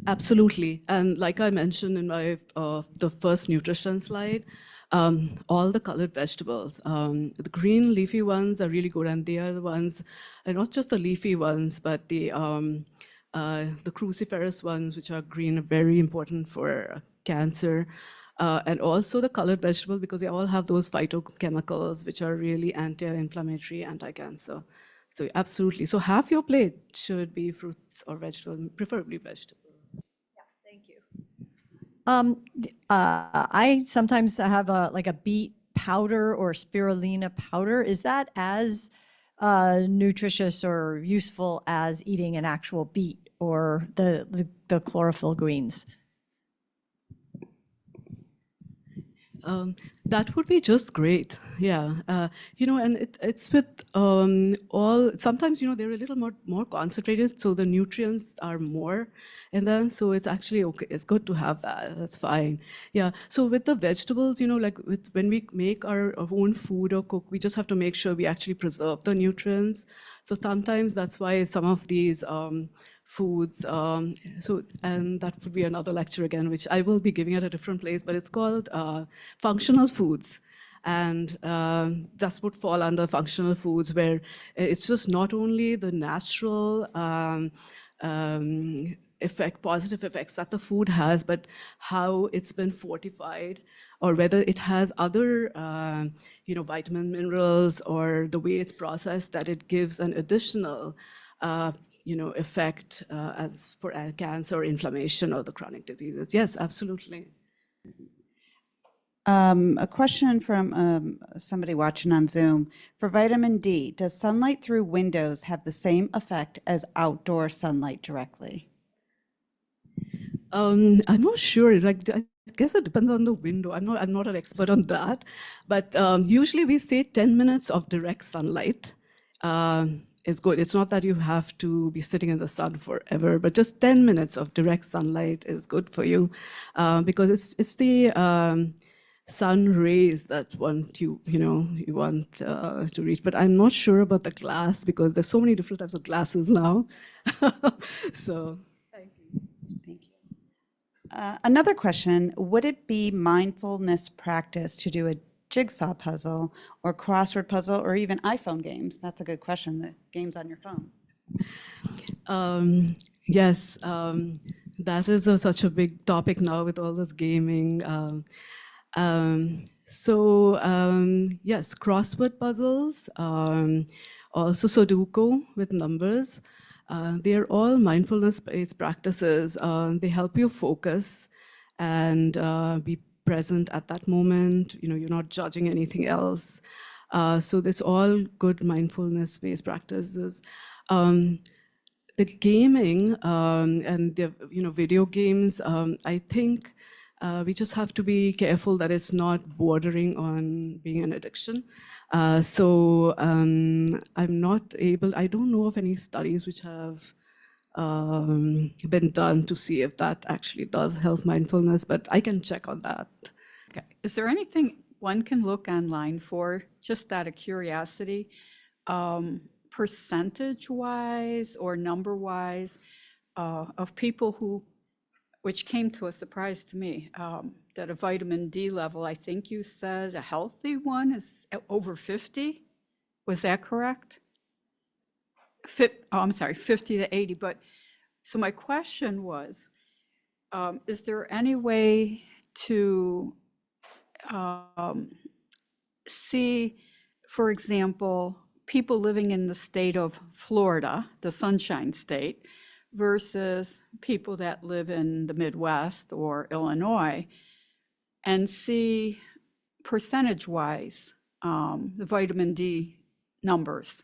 Absolutely. And like I mentioned in my the first nutrition slide, all the colored vegetables, the green leafy ones are really good, and they are the ones, and not just the leafy ones, but the cruciferous ones, which are green, are very important for cancer. And also the colored vegetables, because they all have those phytochemicals, which are really anti-inflammatory, anti-cancer. So absolutely. So half your plate should be fruits or vegetables, preferably vegetables. Thank you. I sometimes have a beet powder or spirulina powder. Is that as nutritious or useful as eating an actual beet or the chlorophyll greens? That would be just great, yeah. And it's with sometimes, they're a little more concentrated, so the nutrients are more, and then so it's actually okay. It's good to have that. That's fine, yeah. So with the vegetables, when we make our own food or cook, we just have to make sure we actually preserve the nutrients. So sometimes that's why some of these foods. And that would be another lecture again, which I will be giving at a different place, but it's called functional foods. And that would fall under functional foods, where it's just not only the natural positive effects that the food has, but how it's been fortified, or whether it has other, vitamin minerals, or the way it's processed, that it gives an additional, effect as for cancer, or inflammation, or the chronic diseases. Yes, absolutely. A question from somebody watching on Zoom. For vitamin D, does sunlight through windows have the same effect as outdoor sunlight directly? I'm not sure. Like, I guess it depends on the window. I'm not an expert on that, but usually we say 10 minutes of direct sunlight is good. It's not that you have to be sitting in the sun forever, but just 10 minutes of direct sunlight is good for you, because it's the sun rays that you want to reach. But I'm not sure about the glass, because there's so many different types of glasses now. So. Thank you. Another question, would it be mindfulness practice to do a jigsaw puzzle or crossword puzzle or even iPhone games? That's a good question, the games on your phone. Yes, that is such a big topic now with all this gaming. Yes, crossword puzzles, also Sudoku with numbers. They're all mindfulness-based practices. They help you focus and be present at that moment. You're not judging anything else. So there's all good mindfulness-based practices. The gaming and the video games, I think we just have to be careful that it's not bordering on being an addiction. I don't know of any studies which have been done to see if that actually does help mindfulness, but I can check on that. Okay. Is there anything one can look online for, just out of curiosity, percentage-wise or number-wise, of people who, which came to a surprise to me, that a vitamin D level, I think you said a healthy one is over 50? Was that correct? I'm sorry, 50 to 80. But so my question was, is there any way to see, for example, people living in the state of Florida, the Sunshine State, versus people that live in the Midwest or Illinois, and see percentage-wise the vitamin D numbers?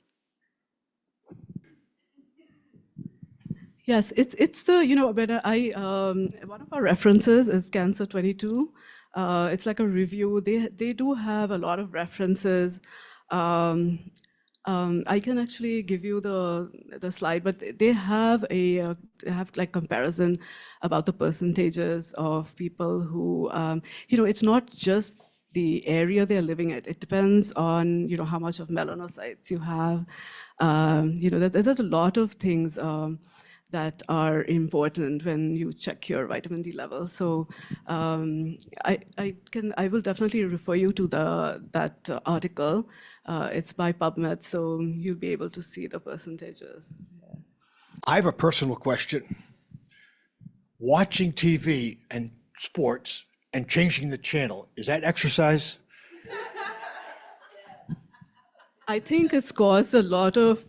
Yes, it's the, one of our references is Cancer 22. It's like a review. They do have a lot of references. I can actually give you the slide, but they have like comparison about the percentages of people who, it's not just the area they're living at. It depends on, how much of melanocytes you have. There's a lot of things that are important when you check your vitamin D level. So I will definitely refer you to that article. It's by PubMed, so you'll be able to see the percentages. I have a personal question. Watching TV and sports and changing the channel, is that exercise? I think it's caused a lot of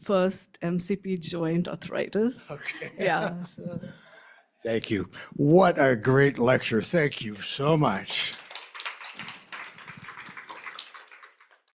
first MCP joint arthritis. Okay. Yeah. So. Thank you. What a great lecture. Thank you so much.